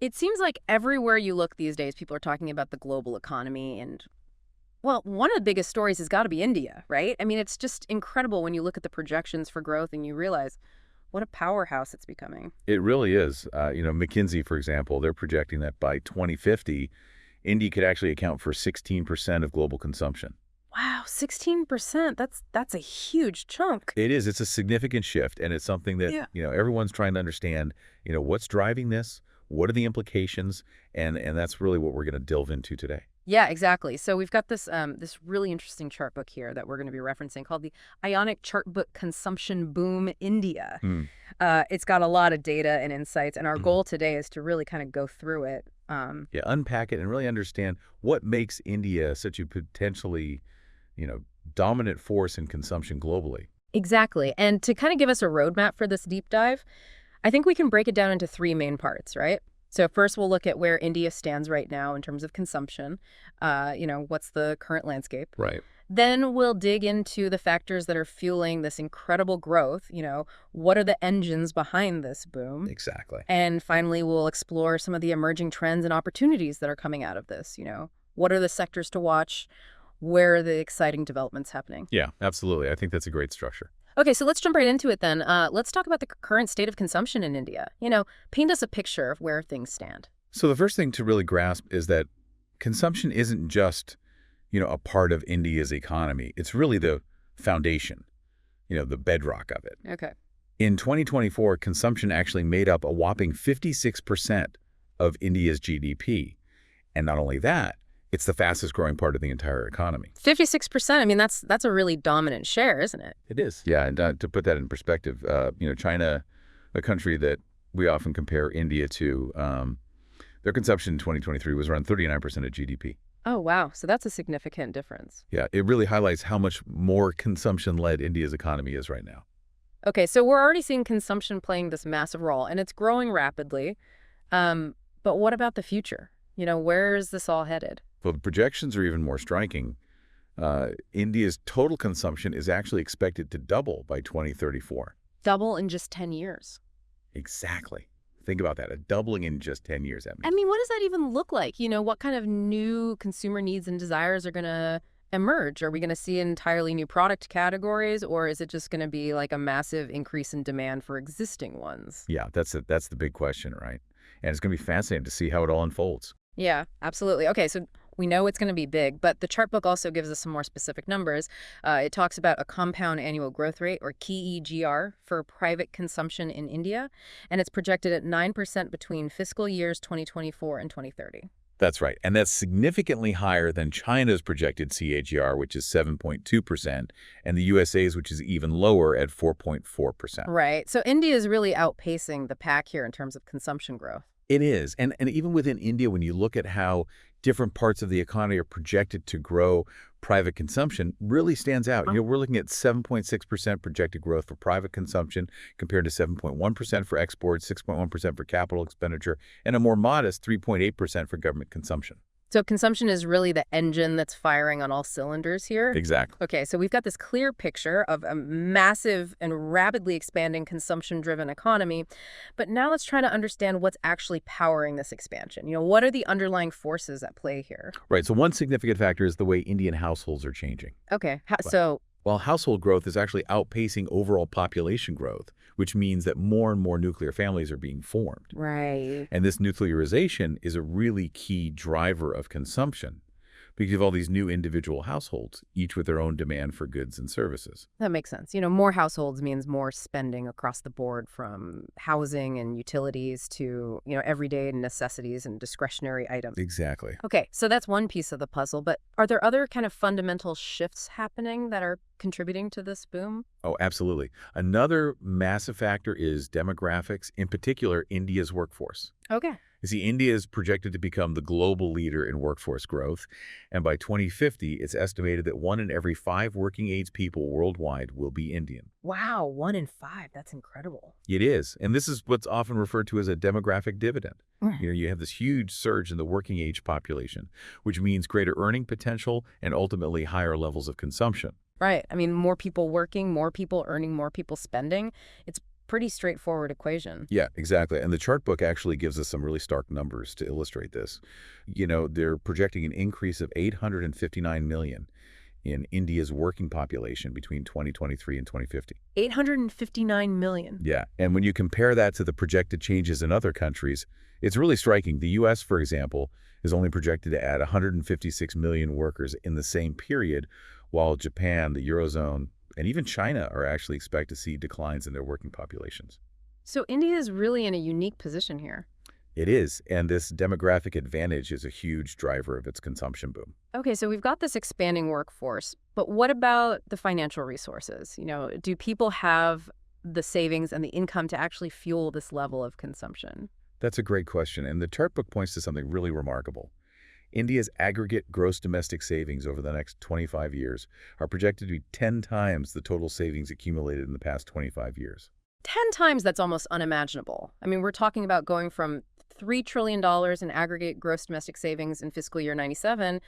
It seems like everywhere you look these days, people are talking about the global economy and, well, one of the biggest stories has got to be India, right? I mean, it's just incredible when you look at the projections for growth and you realize what a powerhouse it's becoming. It really is. McKinsey, for example, they're projecting that by 2050, India could actually account for 16% of global consumption. Wow, 16%. That's a huge chunk. It is. It's a significant shift, and it's something that, Yeah. everyone's trying to understand, what's driving this, what are the implications, and that's really what we're going to delve into today. Yeah, exactly. So we've got this really interesting chart book here that we're going to be referencing called the Ionic Chartbook Consumption Boom India. Hmm. It's got a lot of data and insights, and our goal today is to really kind of go through it. Yeah, unpack it and really understand what makes India such a potentially, dominant force in consumption globally. Exactly. And to kind of give us a roadmap for this deep dive, I think we can break it down into three main parts, right? So first, we'll look at where India stands right now in terms of consumption. What's the current landscape? Right. Then we'll dig into the factors that are fueling this incredible growth. What are the engines behind this boom? Exactly. And finally, we'll explore some of the emerging trends and opportunities that are coming out of this. What are the sectors to watch? Where are the exciting developments happening? Yeah, absolutely. I think that's a great structure. Okay, so let's jump right into it then. Let's talk about the current state of consumption in India. Paint us a picture of where things stand. So the first thing to really grasp is that consumption isn't just, a part of India's economy. It's really the foundation, the bedrock of it. Okay. In 2024, consumption actually made up a whopping 56% of India's GDP. And not only that, it's the fastest growing part of the entire economy. 56%, I mean, that's a really dominant share, isn't it? It is. Yeah, and to put that in perspective, China, a country that we often compare India to, their consumption in 2023 was around 39% of GDP. Oh, wow. So that's a significant difference. Yeah, it really highlights how much more consumption-led India's economy is right now. Okay, so we're already seeing consumption playing this massive role, and it's growing rapidly. But what about the future? Where is this all headed? Well, the projections are even more striking. India's total consumption is actually expected to double by 2034. Double in just 10 years. Exactly. Think about that, a doubling in just 10 years. I mean, what does that even look like? What kind of new consumer needs and desires are going to emerge? Are we going to see entirely new product categories, or is it just going to be like a massive increase in demand for existing ones? Yeah, that's the big question, right? And it's going to be fascinating to see how it all unfolds. Yeah, absolutely. Okay, so we know it's going to be big, but the chart book also gives us some more specific numbers. It talks about a compound annual growth rate, or KEGR, for private consumption in India, and it's projected at 9% between fiscal years 2024 and 2030. That's right. And that's significantly higher than China's projected CAGR, which is 7.2%, and the USA's, which is even lower at 4.4%. Right. So India is really outpacing the pack here in terms of consumption growth. It is. And even within India, when you look at how different parts of the economy are projected to grow, private consumption really stands out. We're looking at 7.6% projected growth for private consumption compared to 7.1% for exports, 6.1% for capital expenditure, and a more modest 3.8% for government consumption. So consumption is really the engine that's firing on all cylinders here? Exactly. Okay, so we've got this clear picture of a massive and rapidly expanding consumption-driven economy. But now let's try to understand what's actually powering this expansion. What are the underlying forces at play here? Right. So one significant factor is the way Indian households are changing. Okay, While household growth is actually outpacing overall population growth, which means that more and more nuclear families are being formed. Right. And this nuclearization is a really key driver of consumption because you have all these new individual households, each with their own demand for goods and services. That makes sense. More households means more spending across the board, from housing and utilities to, everyday necessities and discretionary items. Exactly. Okay, so that's one piece of the puzzle, but are there other kind of fundamental shifts happening that are contributing to this boom? Oh, absolutely. Another massive factor is demographics, in particular, India's workforce. Okay. You see, India is projected to become the global leader in workforce growth, and by 2050, it's estimated that 1 in every 5 working-age people worldwide will be Indian. Wow, 1 in 5. That's incredible. It is, and this is what's often referred to as a demographic dividend. Mm. You have this huge surge in the working-age population, which means greater earning potential and ultimately higher levels of consumption. Right. I mean, more people working, more people earning, more people spending. It's pretty straightforward equation. Yeah, exactly. And the chart book actually gives us some really stark numbers to illustrate this. They're projecting an increase of 859 million in India's working population between 2023 and 2050. 859 million. Yeah, and when you compare that to the projected changes in other countries, it's really striking. The U.S., for example, is only projected to add 156 million workers in the same period, while Japan, the Eurozone, and even China are actually expected to see declines in their working populations. So India is really in a unique position here. It is, and this demographic advantage is a huge driver of its consumption boom. Okay, so we've got this expanding workforce, but what about the financial resources? Do people have the savings and the income to actually fuel this level of consumption? That's a great question, and the chart book points to something really remarkable. India's aggregate gross domestic savings over the next 25 years are projected to be 10 times the total savings accumulated in the past 25 years. 10 times, that's almost unimaginable. I mean, we're talking about going from $3 trillion in aggregate gross domestic savings in fiscal year 97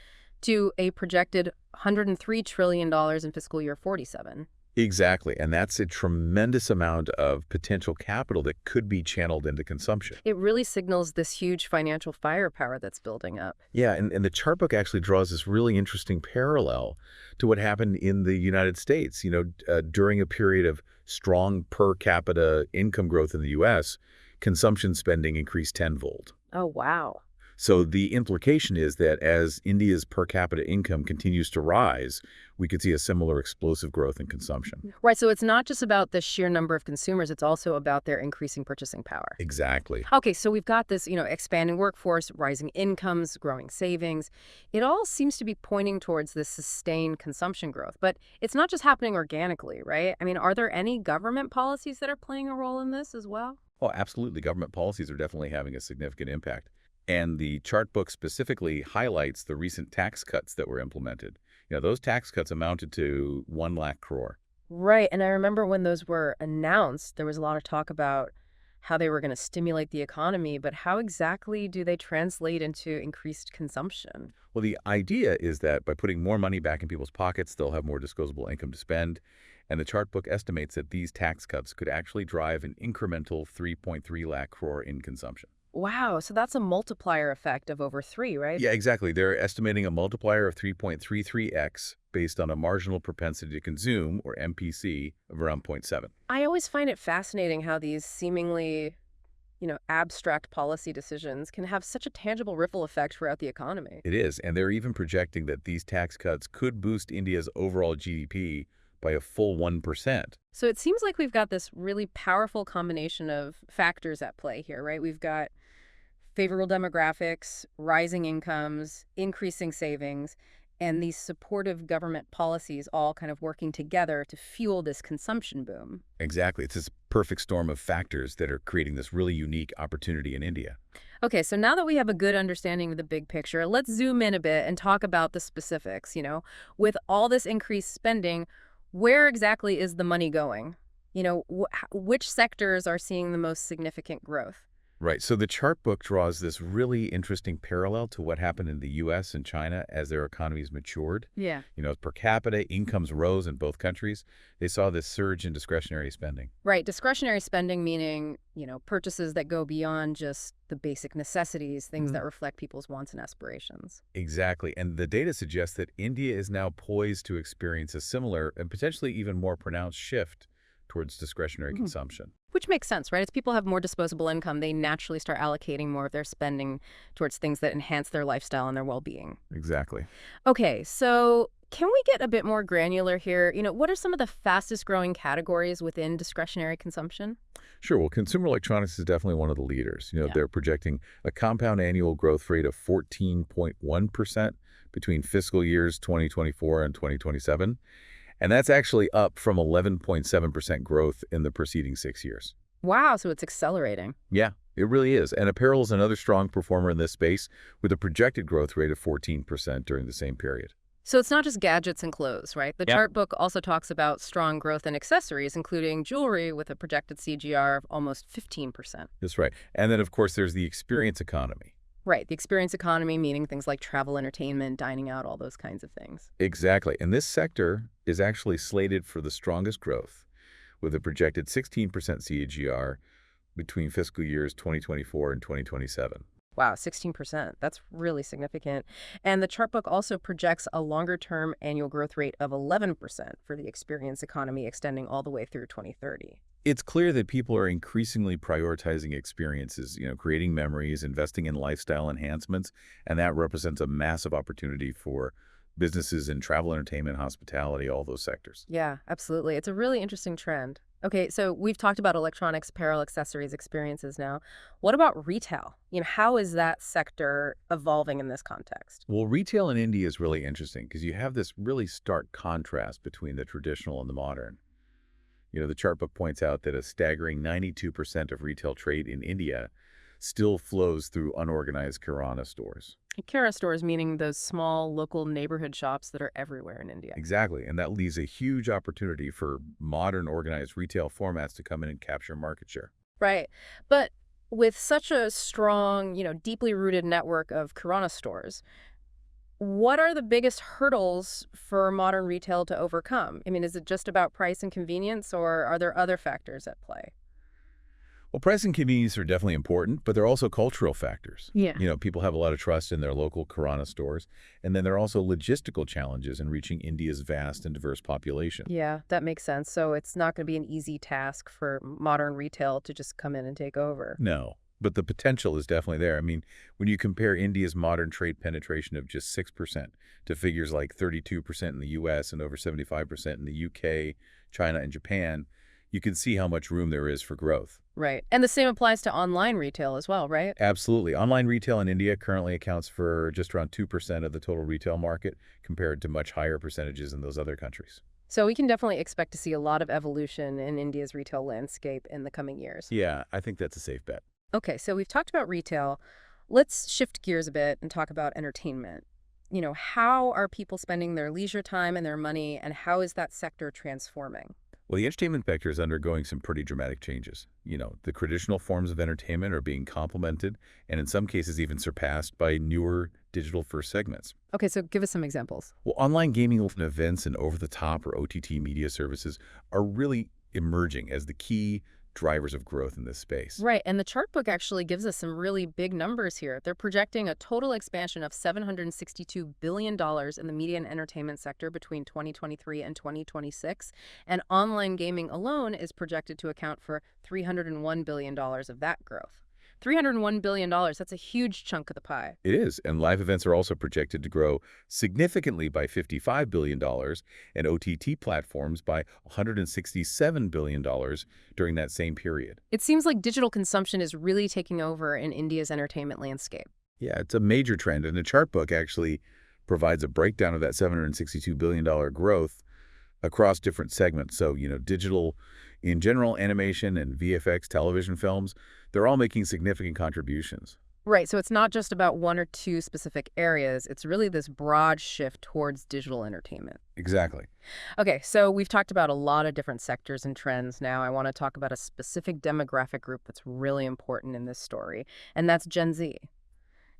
to a projected $103 trillion in fiscal year 47. Exactly, and that's a tremendous amount of potential capital that could be channeled into consumption. It really signals this huge financial firepower that's building up. Yeah, and the chart book actually draws this really interesting parallel to what happened in the United States. During a period of strong per capita income growth in the U.S., consumption spending increased tenfold. Oh, wow. So the implication is that as India's per capita income continues to rise, we could see a similar explosive growth in consumption. Right, so it's not just about the sheer number of consumers, it's also about their increasing purchasing power. Exactly. Okay, so we've got this, expanding workforce, rising incomes, growing savings. It all seems to be pointing towards this sustained consumption growth, but it's not just happening organically, right? I mean, are there any government policies that are playing a role in this as well? Oh, absolutely. Government policies are definitely having a significant impact. And the chart book specifically highlights the recent tax cuts that were implemented. Those tax cuts amounted to 1 lakh crore. Right, and I remember when those were announced, there was a lot of talk about how they were going to stimulate the economy, but how exactly do they translate into increased consumption? Well, the idea is that by putting more money back in people's pockets, they'll have more disposable income to spend. And the chart book estimates that these tax cuts could actually drive an incremental 3.3 lakh crore in consumption. Wow, so that's a multiplier effect of over 3, right? Yeah, exactly. They're estimating a multiplier of 3.33x based on a marginal propensity to consume, or MPC, of around 0.7. I always find it fascinating how these seemingly, abstract policy decisions can have such a tangible ripple effect throughout the economy. It is, and they're even projecting that these tax cuts could boost India's overall GDP by a full 1%. So it seems like we've got this really powerful combination of factors at play here, right? We've got favorable demographics, rising incomes, increasing savings, and these supportive government policies all kind of working together to fuel this consumption boom. Exactly. It's this perfect storm of factors that are creating this really unique opportunity in India. Okay, so now that we have a good understanding of the big picture, let's zoom in a bit and talk about the specifics. With all this increased spending, where exactly is the money going? Which sectors are seeing the most significant growth? Right. So the chart book draws this really interesting parallel to what happened in the U.S. and China as their economies matured. Yeah. As per capita incomes rose in both countries, they saw this surge in discretionary spending. Right. Discretionary spending meaning, purchases that go beyond just the basic necessities, things that reflect people's wants and aspirations. Exactly. And the data suggests that India is now poised to experience a similar and potentially even more pronounced shift towards discretionary consumption. Which makes sense, right? As people have more disposable income, they naturally start allocating more of their spending towards things that enhance their lifestyle and their well-being. Exactly. Okay, so can we get a bit more granular here? What are some of the fastest growing categories within discretionary consumption? Sure. Well, consumer electronics is definitely one of the leaders. They're projecting a compound annual growth rate of 14.1% between fiscal years 2024 and 2027. And that's actually up from 11.7% growth in the preceding 6 years. Wow, so it's accelerating. Yeah, it really is. And apparel is another strong performer in this space with a projected growth rate of 14% during the same period. So it's not just gadgets and clothes, right? The Yep. chart book also talks about strong growth in accessories, including jewelry with a projected CGR of almost 15%. That's right. And then, of course, there's the experience economy. Right, the experience economy, meaning things like travel, entertainment, dining out, all those kinds of things. Exactly. And this sector is actually slated for the strongest growth, with a projected 16% CAGR between fiscal years 2024 and 2027. Wow, 16%. That's really significant. And the chart book also projects a longer-term annual growth rate of 11% for the experience economy extending all the way through 2030. It's clear that people are increasingly prioritizing experiences, creating memories, investing in lifestyle enhancements, and that represents a massive opportunity for businesses in travel, entertainment, hospitality, all those sectors. Yeah, absolutely. It's a really interesting trend. Okay, so we've talked about electronics, apparel, accessories, experiences now. What about retail? How is that sector evolving in this context? Well, retail in India is really interesting because you have this really stark contrast between the traditional and the modern. The chart book points out that a staggering 92% of retail trade in India still flows through unorganized kirana stores. Kira stores meaning those small local neighborhood shops that are everywhere in India. Exactly, and that leaves a huge opportunity for modern organized retail formats to come in and capture market share. Right. But with such a strong, deeply rooted network of Kirana stores, what are the biggest hurdles for modern retail to overcome? I mean, is it just about price and convenience, or are there other factors at play? Well, price and convenience are definitely important, but there are also cultural factors. Yeah. People have a lot of trust in their local kirana stores, and then there are also logistical challenges in reaching India's vast and diverse population. Yeah, that makes sense. So it's not going to be an easy task for modern retail to just come in and take over. No, but the potential is definitely there. I mean, when you compare India's modern trade penetration of just 6% to figures like 32% in the U.S. and over 75% in the U.K., China, and Japan, you can see how much room there is for growth. Right. And the same applies to online retail as well, right? Absolutely. Online retail in India currently accounts for just around 2% of the total retail market compared to much higher percentages in those other countries. So we can definitely expect to see a lot of evolution in India's retail landscape in the coming years. Yeah, I think that's a safe bet. Okay, so we've talked about retail. Let's shift gears a bit and talk about entertainment. How are people spending their leisure time and their money, and how is that sector transforming? Well, the entertainment sector is undergoing some pretty dramatic changes. The traditional forms of entertainment are being complemented and in some cases even surpassed by newer digital-first segments. Okay, so give us some examples. Well, online gaming events and over-the-top or OTT media services are really emerging as the key drivers of growth in this space. Right, and the chart book actually gives us some really big numbers here. They're projecting a total expansion of $762 billion in the media and entertainment sector between 2023 and 2026, and online gaming alone is projected to account for $301 billion of that growth. $301 billion, that's a huge chunk of the pie. It is, and live events are also projected to grow significantly by $55 billion and OTT platforms by $167 billion during that same period. It seems like digital consumption is really taking over in India's entertainment landscape. Yeah, it's a major trend, and the chart book actually provides a breakdown of that $762 billion growth across different segments. So, digital in general, animation and VFX television films, they're all making significant contributions. Right, so it's not just about one or two specific areas. It's really this broad shift towards digital entertainment. Exactly. Okay, so we've talked about a lot of different sectors and trends. Now I want to talk about a specific demographic group that's really important in this story, and that's Gen Z.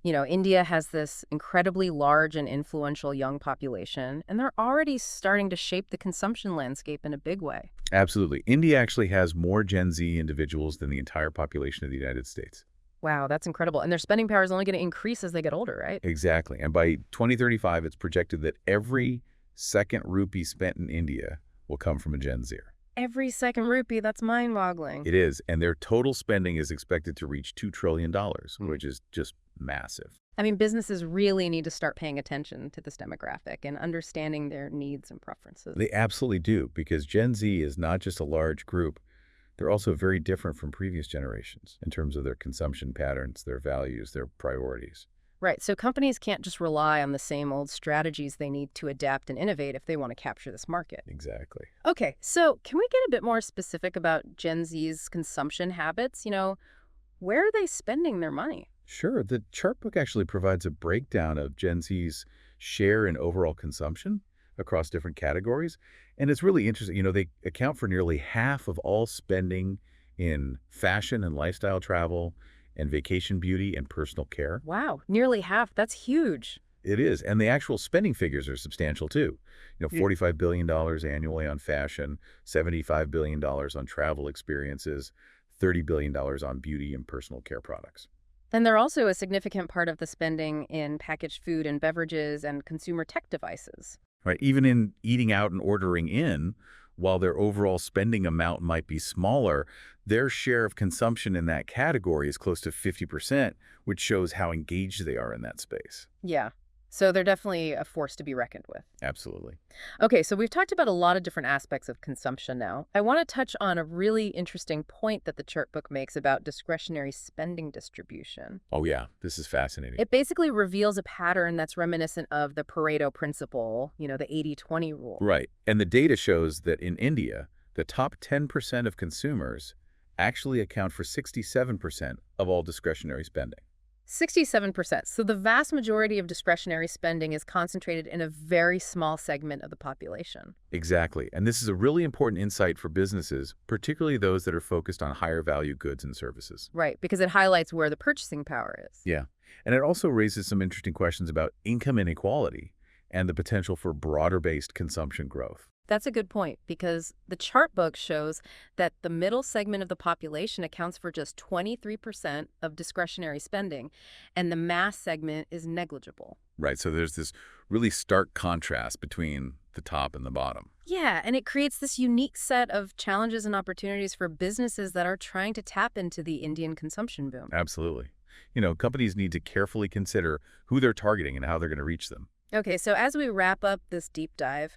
India has this incredibly large and influential young population, and they're already starting to shape the consumption landscape in a big way. Absolutely. India actually has more Gen Z individuals than the entire population of the United States. Wow, that's incredible. And their spending power is only going to increase as they get older, right? Exactly. And by 2035, it's projected that every second rupee spent in India will come from a Gen Zer. Every second rupee, that's mind-boggling. It is. And their total spending is expected to reach $2 trillion, which is just massive. I mean, businesses really need to start paying attention to this demographic and understanding their needs and preferences. They absolutely do, because Gen Z is not just a large group. They're also very different from previous generations in terms of their consumption patterns, their values, their priorities. Right, so companies can't just rely on the same old strategies. They need to adapt and innovate if they want to capture this market. Exactly. Okay, so can we get a bit more specific about Gen Z's consumption habits? Where are they spending their money? Sure. The chart book actually provides a breakdown of Gen Z's share in overall consumption across different categories. And it's really interesting. They account for nearly half of all spending in fashion and lifestyle travel and vacation beauty and personal care. Wow, nearly half. That's huge. It is. And the actual spending figures are substantial too. $45 billion annually on fashion, $75 billion on travel experiences, $30 billion on beauty and personal care products. And they're also a significant part of the spending in packaged food and beverages and consumer tech devices. Right? Even in eating out and ordering in, while their overall spending amount might be smaller, their share of consumption in that category is close to 50%, which shows how engaged they are in that space. Yeah. So they're definitely a force to be reckoned with. Absolutely. Okay, so we've talked about a lot of different aspects of consumption now. I want to touch on a really interesting point that the Chartbook makes about discretionary spending distribution. Oh, yeah. This is fascinating. It basically reveals a pattern that's reminiscent of the Pareto principle, the 80-20 rule. Right. And the data shows that in India, the top 10% of consumers actually account for 67% of all discretionary spending. 67%. So the vast majority of discretionary spending is concentrated in a very small segment of the population. Exactly. And this is a really important insight for businesses, particularly those that are focused on higher value goods and services. Right, because it highlights where the purchasing power is. Yeah. And it also raises some interesting questions about income inequality and the potential for broader-based consumption growth. That's a good point, because the Chartbook shows that the middle segment of the population accounts for just 23% of discretionary spending, and the mass segment is negligible. Right. So there's this really stark contrast between the top and the bottom. Yeah, and it creates this unique set of challenges and opportunities for businesses that are trying to tap into the Indian consumption boom. Absolutely. Companies need to carefully consider who they're targeting and how they're going to reach them. Okay, so as we wrap up this deep dive,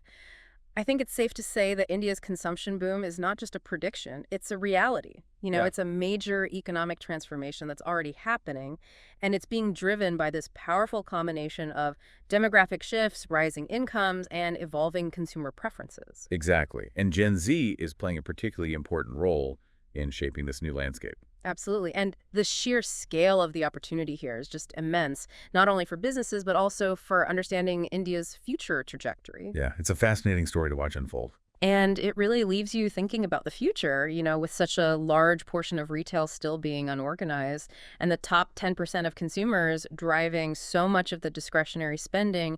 I think it's safe to say that India's consumption boom is not just a prediction, it's a reality. Yeah. It's a major economic transformation that's already happening, and it's being driven by this powerful combination of demographic shifts, rising incomes, and evolving consumer preferences. Exactly. And Gen Z is playing a particularly important role in shaping this new landscape. Absolutely. And the sheer scale of the opportunity here is just immense, not only for businesses, but also for understanding India's future trajectory. Yeah, it's a fascinating story to watch unfold. And it really leaves you thinking about the future, with such a large portion of retail still being unorganized and the top 10% of consumers driving so much of the discretionary spending.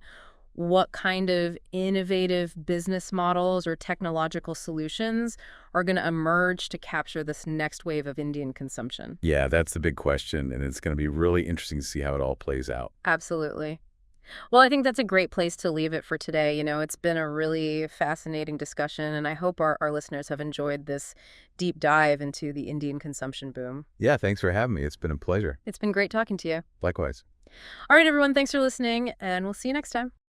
What kind of innovative business models or technological solutions are going to emerge to capture this next wave of Indian consumption? Yeah, that's the big question, and it's going to be really interesting to see how it all plays out. Absolutely. Well, I think that's a great place to leave it for today. It's been a really fascinating discussion, and I hope our listeners have enjoyed this deep dive into the Indian consumption boom. Yeah, thanks for having me. It's been a pleasure. It's been great talking to you. Likewise. All right, everyone, thanks for listening, and we'll see you next time.